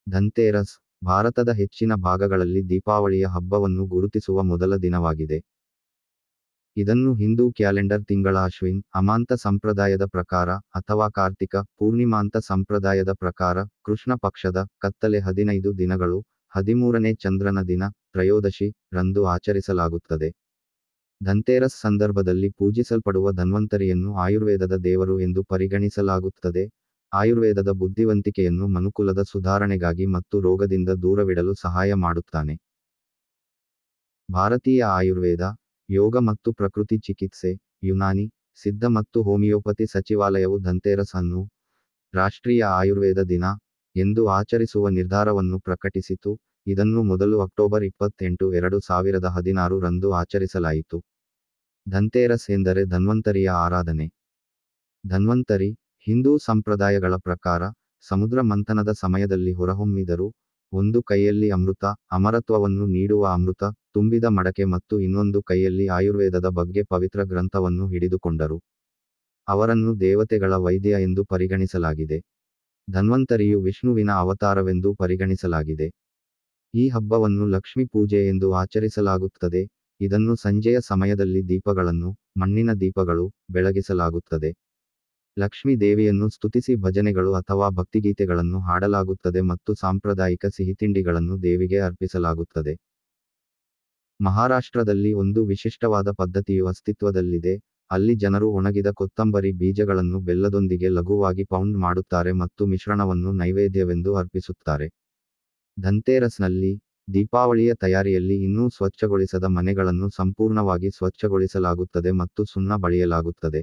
ಧನ್ತೇರಸ್ ಭಾರತದ ಹೆಚ್ಚಿನ ಭಾಗಗಳಲ್ಲಿ ದೀಪಾವಳಿಯ ಹಬ್ಬವನ್ನು ಗುರುತಿಸುವ ಮೊದಲ ದಿನವಾಗಿದೆ. ಇದನ್ನು ಹಿಂದೂ ಕ್ಯಾಲೆಂಡರ್ ತಿಂಗಳ ಅಶ್ವಿನ್ ಅಮಾಂತ ಸಂಪ್ರದಾಯದ ಪ್ರಕಾರ ಅಥವಾ ಕಾರ್ತಿಕ ಪೂರ್ಣಿಮಾಂತ ಸಂಪ್ರದಾಯದ ಪ್ರಕಾರ ಕೃಷ್ಣ ಪಕ್ಷದ ಕತ್ತಲೆ 15 ದಿನಗಳು 13ನೇ ಚಂದ್ರನ ದಿನ ತ್ರಯೋದಶಿ ರಂದು ಆಚರಿಸಲಾಗುತ್ತದೆ. ಧನ್ತೇರಸ್ ಸಂದರ್ಭದಲ್ಲಿ ಪೂಜಿಸಲ್ಪಡುವ ಧನ್ವಂತರಿಯನ್ನು ಆಯುರ್ವೇದದ ದೇವರು ಎಂದು ಪರಿಗಣಿಸಲಾಗುತ್ತದೆ. ಆಯುರ್ವೇದದ ಬುದ್ಧಿವಂತಿಕೆಯನ್ನು ಮನುಕುಲದ ಸುಧಾರಣೆಗಾಗಿ ಮತ್ತು ರೋಗದಿಂದ ದೂರವಿಡಲು ಸಹಾಯ ಮಾಡುತ್ತಾನೆ. ಭಾರತೀಯ ಆಯುರ್ವೇದ, ಯೋಗ ಮತ್ತು ಪ್ರಕೃತಿ ಚಿಕಿತ್ಸೆ, ಯುನಾನಿ, ಸಿದ್ಧ ಮತ್ತು ಹೋಮಿಯೋಪತಿ ಸಚಿವಾಲಯವು ಧನ್ತೇರಸ್ ಅನ್ನು ರಾಷ್ಟ್ರೀಯ ಆಯುರ್ವೇದ ದಿನ ಎಂದು ಆಚರಿಸುವ ನಿರ್ಧಾರವನ್ನು ಪ್ರಕಟಿಸಿತು. ಇದನ್ನು ಮೊದಲು ಅಕ್ಟೋಬರ್ 28, 2016 ರಂದು ಆಚರಿಸಲಾಯಿತು. ಧನ್ತೇರಸ್ ಎಂದರೆ ಧನ್ವಂತರಿಯ ಆರಾಧನೆ. ಧನ್ವಂತರಿ ಹಿಂದೂ ಸಂಪ್ರದಾಯಗಳ ಪ್ರಕಾರ ಸಮುದ್ರ ಮಂಥನದ ಸಮಯದಲ್ಲಿ ಹೊರಹೊಮ್ಮಿದರು. ಒಂದು ಕೈಯಲ್ಲಿ ಅಮೃತ ಅಮರತ್ವವನ್ನು ನೀಡುವ ಅಮೃತ ತುಂಬಿದ ಮಡಕೆ ಮತ್ತು ಇನ್ನೊಂದು ಕೈಯಲ್ಲಿ ಆಯುರ್ವೇದದ ಬಗ್ಗೆ ಪವಿತ್ರ ಗ್ರಂಥವನ್ನು ಹಿಡಿದುಕೊಂಡರು. ಅವರನ್ನು ದೇವತೆಗಳ ವೈದ್ಯ ಎಂದು ಪರಿಗಣಿಸಲಾಗಿದೆ. ಧನ್ವಂತರಿಯು ವಿಷ್ಣುವಿನ ಅವತಾರವೆಂದು ಪರಿಗಣಿಸಲಾಗಿದೆ. ಈ ಹಬ್ಬವನ್ನು ಲಕ್ಷ್ಮೀ ಪೂಜೆ ಎಂದು ಆಚರಿಸಲಾಗುತ್ತದೆ. ಇದನ್ನು ಸಂಜೆಯ ಸಮಯದಲ್ಲಿ ದೀಪಗಳನ್ನು ಮಣ್ಣಿನ ದೀಪಗಳು ಬೆಳಗಿಸಲಾಗುತ್ತದೆ. ಲಕ್ಷ್ಮೀ ದೇವಿಯನ್ನು ಸ್ತುತಿಸಿ ಭಜನೆಗಳು ಅಥವಾ ಭಕ್ತಿಗೀತೆಗಳನ್ನು ಹಾಡಲಾಗುತ್ತದೆ ಮತ್ತು ಸಾಂಪ್ರದಾಯಿಕ ಸಿಹಿತಿಂಡಿಗಳನ್ನು ದೇವಿಗೆ ಅರ್ಪಿಸಲಾಗುತ್ತದೆ. ಮಹಾರಾಷ್ಟ್ರದಲ್ಲಿ ಒಂದು ವಿಶಿಷ್ಟವಾದ ಪದ್ಧತಿಯು ಅಸ್ತಿತ್ವದಲ್ಲಿದೆ. ಅಲ್ಲಿ ಜನರು ಒಣಗಿದ ಕೊತ್ತಂಬರಿ ಬೀಜಗಳನ್ನು ಬೆಲ್ಲದೊಂದಿಗೆ ಲಘುವಾಗಿ ಪೌಂಡ್ ಮಾಡುತ್ತಾರೆ ಮತ್ತು ಮಿಶ್ರಣವನ್ನು ನೈವೇದ್ಯವೆಂದು ಅರ್ಪಿಸುತ್ತಾರೆ. ಧನ್ತೇರಸ್ನಲ್ಲಿ ದೀಪಾವಳಿಯ ತಯಾರಿಯಲ್ಲಿ ಇನ್ನೂ ಸ್ವಚ್ಛಗೊಳಿಸದ ಮನೆಗಳನ್ನು ಸಂಪೂರ್ಣವಾಗಿ ಸ್ವಚ್ಛಗೊಳಿಸಲಾಗುತ್ತದೆ ಮತ್ತು ಸುಣ್ಣ ಬಳಿಯಲಾಗುತ್ತದೆ.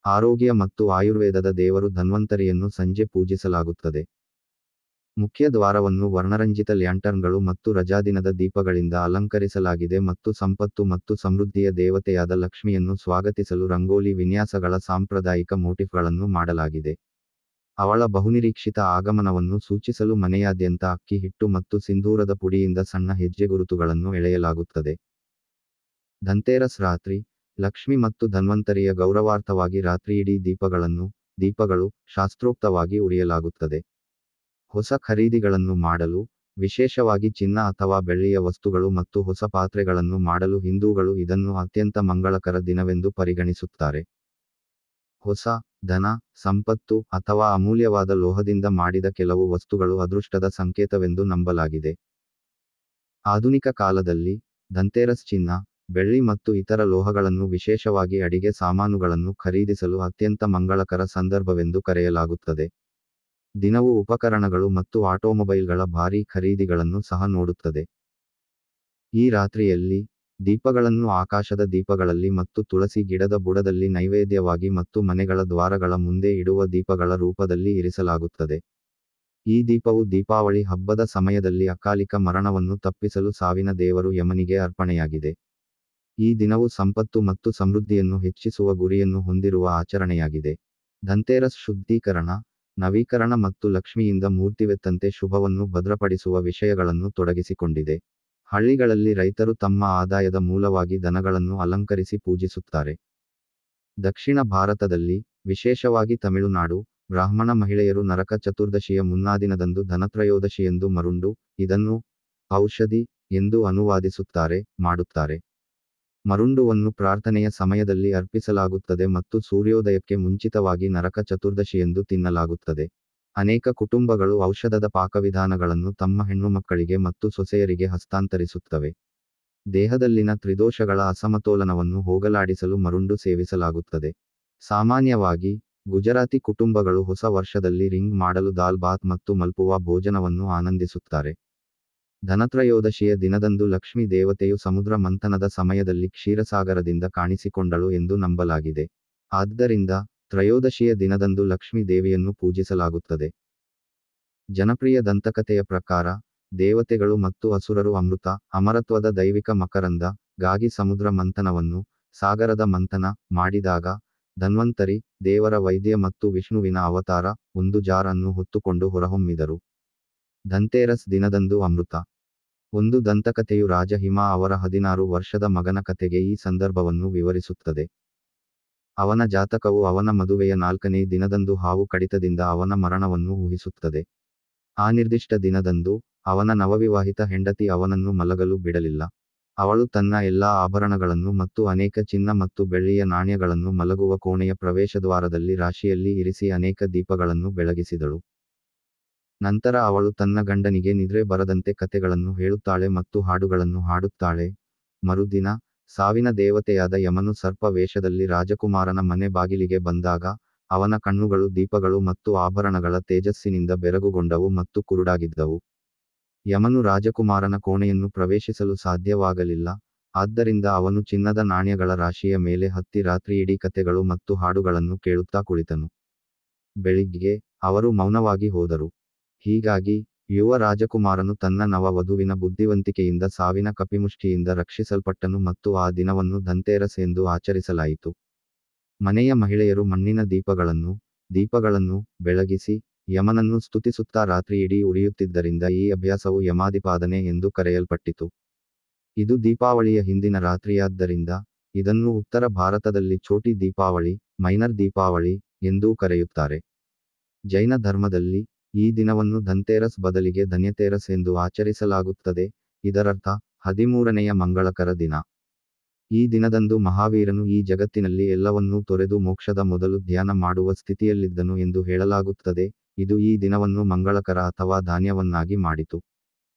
ಆರೋಗ್ಯ ಮತ್ತು ಆಯುರ್ವೇದದ ದೇವರು ಧನ್ವಂತರಿಯನ್ನು ಸಂಜೆ ಪೂಜಿಸಲಾಗುತ್ತದೆ. ಮುಖ್ಯ ದ್ವಾರವನ್ನು ವರ್ಣರಂಜಿತ ಲ್ಯಾಂಟರ್ನ್ಗಳು ಮತ್ತು ರಜಾದಿನದ ದೀಪಗಳಿಂದ ಅಲಂಕರಿಸಲಾಗಿದೆ ಮತ್ತು ಸಂಪತ್ತು ಮತ್ತು ಸಮೃದ್ಧಿಯ ದೇವತೆಯಾದ ಲಕ್ಷ್ಮಿಯನ್ನು ಸ್ವಾಗತಿಸಲು ರಂಗೋಲಿ ವಿನ್ಯಾಸಗಳ ಸಾಂಪ್ರದಾಯಿಕ ಮೋಟಿಫ್ಗಳನ್ನು ಮಾಡಲಾಗಿದೆ. ಅವಳ ಬಹುನಿರೀಕ್ಷಿತ ಆಗಮನವನ್ನು ಸೂಚಿಸಲು ಮನೆಯಾದ್ಯಂತ ಅಕ್ಕಿ ಹಿಟ್ಟು ಮತ್ತು ಸಿಂಧೂರದ ಪುಡಿಯಿಂದ ಸಣ್ಣ ಹೆಜ್ಜೆಗುರುತುಗಳನ್ನು ಎಳೆಯಲಾಗುತ್ತದೆ. ಧನ್ತೇರಸ್ ರಾತ್ರಿ ಲಕ್ಷ್ಮಿ ಮತ್ತು ಧನ್ವಂತರಿಯ ಗೌರವಾರ್ಥವಾಗಿ ರಾತ್ರಿಯಿಡೀ ದೀಪಗಳು ಶಾಸ್ತ್ರೋಕ್ತವಾಗಿ ಉರಿಯಲಾಗುತ್ತದೆ. ಹೊಸ ಖರೀದಿಗಳನ್ನು ಮಾಡಲು, ವಿಶೇಷವಾಗಿ ಚಿನ್ನ ಅಥವಾ ಬೆಳ್ಳಿಯ ವಸ್ತುಗಳು ಮತ್ತು ಹೊಸ ಪಾತ್ರೆಗಳನ್ನು ಮಾಡಲು ಹಿಂದೂಗಳು ಇದನ್ನು ಅತ್ಯಂತ ಮಂಗಳಕರ ದಿನವೆಂದು ಪರಿಗಣಿಸುತ್ತಾರೆ. ಹೊಸ ಧನ, ಸಂಪತ್ತು ಅಥವಾ ಅಮೂಲ್ಯವಾದ ಲೋಹದಿಂದ ಮಾಡಿದ ಕೆಲವು ವಸ್ತುಗಳು ಅದೃಷ್ಟದ ಸಂಕೇತವೆಂದು ನಂಬಲಾಗಿದೆ. ಆಧುನಿಕ ಕಾಲದಲ್ಲಿ ಧನ್ತೇರಸ್ ಚಿನ್ನ, ಬೆಳ್ಳಿ ಮತ್ತು ಇತರ ಲೋಹಗಳನ್ನು ವಿಶೇಷವಾಗಿ ಅಡಿಗೆ ಸಾಮಾನುಗಳನ್ನು ಖರೀದಿಸಲು ಅತ್ಯಂತ ಮಂಗಳಕರ ಸಂದರ್ಭವೆಂದು ಕರೆಯಲಾಗುತ್ತದೆ. ದಿನವು ಉಪಕರಣಗಳು ಮತ್ತು ಆಟೋಮೊಬೈಲ್ಗಳ ಭಾರೀ ಖರೀದಿಗಳನ್ನು ಸಹ ನೋಡುತ್ತದೆ. ಈ ರಾತ್ರಿಯಲ್ಲಿ ದೀಪಗಳನ್ನು ಆಕಾಶದ ದೀಪಗಳಲ್ಲಿ ಮತ್ತು ತುಳಸಿ ಗಿಡದ ಬುಡದಲ್ಲಿ ನೈವೇದ್ಯವಾಗಿ ಮತ್ತು ಮನೆಗಳ ದ್ವಾರಗಳ ಮುಂದೆ ಇಡುವ ದೀಪಗಳ ರೂಪದಲ್ಲಿ ಇರಿಸಲಾಗುತ್ತದೆ. ಈ ದೀಪವು ದೀಪಾವಳಿ ಹಬ್ಬದ ಸಮಯದಲ್ಲಿ ಅಕಾಲಿಕ ಮರಣವನ್ನು ತಪ್ಪಿಸಲು ಸಾವಿನ ದೇವರು ಯಮನಿಗೆ ಅರ್ಪಣೆಯಾಗಿದೆ. ಈ ದಿನವು ಸಂಪತ್ತು ಮತ್ತು ಸಮೃದ್ಧಿಯನ್ನು ಹೆಚ್ಚಿಸುವ ಗುರಿಯನ್ನು ಹೊಂದಿರುವ ಆಚರಣೆಯಾಗಿದೆ. ಧನ್ತೇರಸ್ ಶುದ್ಧೀಕರಣ, ನವೀಕರಣ ಮತ್ತು ಲಕ್ಷ್ಮಿಯಿಂದ ಮೂರ್ತಿವೆತ್ತಂತೆ ಶುಭವನ್ನು ಭದ್ರಪಡಿಸುವ ವಿಷಯಗಳನ್ನು ತೊಡಗಿಸಿಕೊಂಡಿದೆ. ಹಳ್ಳಿಗಳಲ್ಲಿ ರೈತರು ತಮ್ಮ ಆದಾಯದ ಮೂಲವಾಗಿ ದನಗಳನ್ನು ಅಲಂಕರಿಸಿ ಪೂಜಿಸುತ್ತಾರೆ. ದಕ್ಷಿಣ ಭಾರತದಲ್ಲಿ, ವಿಶೇಷವಾಗಿ ತಮಿಳುನಾಡು, ಬ್ರಾಹ್ಮಣ ಮಹಿಳೆಯರು ನರಕ ಚತುರ್ದಶಿಯ ಮುನ್ನಾದಿನದಂದು ಧನತ್ರಯೋದಶಿಯೆಂದು ಮರುಂಡು, ಇದನ್ನು ಔಷಧಿ ಎಂದು ಅನುವಾದಿಸುತ್ತಾರೆ, ಮಾಡುತ್ತಾರೆ. ಮರುಂಡುವನ್ನು ಪ್ರಾರ್ಥನೆಯ ಸಮಯದಲ್ಲಿ ಅರ್ಪಿಸಲಾಗುತ್ತದೆ ಮತ್ತು ಸೂರ್ಯೋದಯಕ್ಕೆ ಮುಂಚಿತವಾಗಿ ನರಕ ಚತುರ್ದಶಿಯೆಂದು ತಿನ್ನಲಾಗುತ್ತದೆ. ಅನೇಕ ಕುಟುಂಬಗಳು ಔಷಧದ ಪಾಕವಿಧಾನಗಳನ್ನು ತಮ್ಮ ಹೆಣ್ಣುಮಕ್ಕಳಿಗೆ ಮತ್ತು ಸೊಸೆಯರಿಗೆ ಹಸ್ತಾಂತರಿಸುತ್ತವೆ. ದೇಹದಲ್ಲಿನ ತ್ರಿದೋಷಗಳ ಅಸಮತೋಲನವನ್ನು ಹೋಗಲಾಡಿಸಲು ಮರುಂಡು ಸೇವಿಸಲಾಗುತ್ತದೆ. ಸಾಮಾನ್ಯವಾಗಿ, ಗುಜರಾತಿ ಕುಟುಂಬಗಳು ಹೊಸ ವರ್ಷದಲ್ಲಿ ರಿಂಗ್ ಮಾಡಲು ದಾಲ್ ಬಾತ್ ಮತ್ತು ಮಲ್ಪುವಾ ಭೋಜನವನ್ನು ಆನಂದಿಸುತ್ತಾರೆ. ಧನತ್ರಯೋದಶಿಯ ದಿನದಂದು ಲಕ್ಷ್ಮೀ ದೇವತೆಯು ಸಮುದ್ರ ಮಂಥನದ ಸಮಯದಲ್ಲಿ ಕ್ಷೀರಸಾಗರದಿಂದ ಕಾಣಿಸಿಕೊಂಡಳು ಎಂದು ನಂಬಲಾಗಿದೆ. ಆದ್ದರಿಂದ ತ್ರಯೋದಶಿಯ ದಿನದಂದು ಲಕ್ಷ್ಮೀ ದೇವಿಯನ್ನು ಪೂಜಿಸಲಾಗುತ್ತದೆ. ಜನಪ್ರಿಯ ದಂತಕಥೆಯ ಪ್ರಕಾರ, ದೇವತೆಗಳು ಮತ್ತು ಅಸುರರು ಅಮೃತ, ಅಮರತ್ವದ ದೈವಿಕ ಮಕರಂದ ಗಾಗಿ ಸಮುದ್ರ ಮಂಥನವನ್ನು, ಸಾಗರದ ಮಂಥನ ಮಾಡಿದಾಗ, ಧನ್ವಂತರಿ, ದೇವರ ವೈದ್ಯ ಮತ್ತು ವಿಷ್ಣುವಿನ ಅವತಾರ, ಒಂದು ಜಾರ್ ಅನ್ನು ಹೊತ್ತುಕೊಂಡು ಹೊರಹೊಮ್ಮಿದರು. ಧನ್ತೇರಸ್ ದಿನದಂದು ಅಮೃತ. ಒಂದು ದಂತಕಥೆಯು ರಾಜ ಹಿಮ ಅವರ 16 ವರ್ಷದ ಮಗನ ಕಥೆಗೆ ಈ ಸಂದರ್ಭವನ್ನು ವಿವರಿಸುತ್ತದೆ. ಅವನ ಜಾತಕವು ಅವನ ಮದುವೆಯ 4ನೇ ದಿನದಂದು ಹಾವು ಕಡಿತದಿಂದ ಅವನ ಮರಣವನ್ನು ಊಹಿಸುತ್ತದೆ. ಆ ನಿರ್ದಿಷ್ಟ ದಿನದಂದು ಅವನ ನವವಿವಾಹಿತ ಹೆಂಡತಿ ಅವನನ್ನು ಮಲಗಲು ಬಿಡಲಿಲ್ಲ. ಅವಳು ತನ್ನ ಎಲ್ಲಾ ಆಭರಣಗಳನ್ನು ಮತ್ತು ಅನೇಕ ಚಿನ್ನ ಮತ್ತು ಬೆಳ್ಳಿಯ ನಾಣ್ಯಗಳನ್ನು ಮಲಗುವ ಕೋಣೆಯ ಪ್ರವೇಶದ್ವಾರದಲ್ಲಿ ರಾಶಿಯಲ್ಲಿ ಇರಿಸಿ ಅನೇಕ ದೀಪಗಳನ್ನು ಬೆಳಗಿಸಿದಳು. ನಂತರ ಅವಳು ತನ್ನ ಗಂಡನಿಗೆ ನಿದ್ರೆ ಬರದಂತೆ ಕತೆಗಳನ್ನು ಹೇಳುತ್ತಾಳೆ ಮತ್ತು ಹಾಡುಗಳನ್ನು ಹಾಡುತ್ತಾಳೆ. ಮರುದಿನ ಸಾವಿನ ದೇವತೆಯಾದ ಯಮನು ಸರ್ಪ ವೇಷದಲ್ಲಿ ರಾಜಕುಮಾರನ ಮನೆ ಬಾಗಿಲಿಗೆ ಬಂದಾಗ ಅವನ ಕಣ್ಣುಗಳು ದೀಪಗಳು ಮತ್ತು ಆಭರಣಗಳ ತೇಜಸ್ಸಿನಿಂದ ಬೆರಗುಗೊಂಡವು ಮತ್ತು ಕುರುಡಾಗಿದ್ದವು. ಯಮನು ರಾಜಕುಮಾರನ ಕೋಣೆಯನ್ನು ಪ್ರವೇಶಿಸಲು ಸಾಧ್ಯವಾಗಲಿಲ್ಲ. ಆದ್ದರಿಂದ ಅವನು ಚಿನ್ನದ ನಾಣ್ಯಗಳ ರಾಶಿಯ ಮೇಲೆ ಹತ್ತಿ ರಾತ್ರಿಯಿಡೀ ಕತೆಗಳು ಮತ್ತು ಹಾಡುಗಳನ್ನು ಕೇಳುತ್ತಾ ಕುಳಿತನು. ಬೆಳಿಗ್ಗೆ ಅವರು ಮೌನವಾಗಿ ಹೋದರು. ಹೀಗಾಗಿ ಯುವ ರಾಜಕುಮಾರನು ತನ್ನ ನವ ವಧುವಿನ ಬುದ್ಧಿವಂತಿಕೆಯಿಂದ ಸಾವಿನ ಕಪಿಮುಷ್ಟಿಯಿಂದ ರಕ್ಷಿಸಲ್ಪಟ್ಟನು ಮತ್ತು ಆ ದಿನವನ್ನು ಧನ್ತೇರಸ್ ಎಂದು ಆಚರಿಸಲಾಯಿತು. ಮನೆಯ ಮಹಿಳೆಯರು ಮಣ್ಣಿನ ದೀಪಗಳನ್ನು ಬೆಳಗಿಸಿ ಯಮನನ್ನು ಸ್ತುತಿಸುತ್ತಾ ರಾತ್ರಿಯಿಡೀ ಉರಿಯುತ್ತಿದ್ದರಿಂದ ಈ ಅಭ್ಯಾಸವು ಯಮಾದಿಪಾದನೆ ಎಂದು ಕರೆಯಲ್ಪಟ್ಟಿತು. ಇದು ದೀಪಾವಳಿಯ ಹಿಂದಿನ ರಾತ್ರಿಯಾದ್ದರಿಂದ ಇದನ್ನು ಉತ್ತರ ಭಾರತದಲ್ಲಿ ಛೋಟಿ ದೀಪಾವಳಿ, ಮೈನರ್ ದೀಪಾವಳಿ ಎಂದೂ ಕರೆಯುತ್ತಾರೆ. ಜೈನ ಧರ್ಮದಲ್ಲಿ ಈ ದಿನವನ್ನು ಧನ್ತೇರಸ್ ಬದಲಿಗೆ ಧನ್ಯತೇರಸ್ ಎಂದು ಆಚರಿಸಲಾಗುತ್ತದೆ. ಇದರರ್ಥ 13ನೆಯ ಮಂಗಳಕರ ದಿನ. ಈ ದಿನದಂದು ಮಹಾವೀರನು ಈ ಜಗತ್ತಿನಲ್ಲಿ ಎಲ್ಲವನ್ನೂ ತೊರೆದು ಮೋಕ್ಷದ ಮೊದಲು ಧ್ಯಾನ ಮಾಡುವ ಸ್ಥಿತಿಯಲ್ಲಿದ್ದನು ಎಂದು ಹೇಳಲಾಗುತ್ತದೆ. ಇದು ಈ ದಿನವನ್ನು ಮಂಗಳಕರ ಅಥವಾ ಧಾನ್ಯವನ್ನಾಗಿ ಮಾಡಿತು.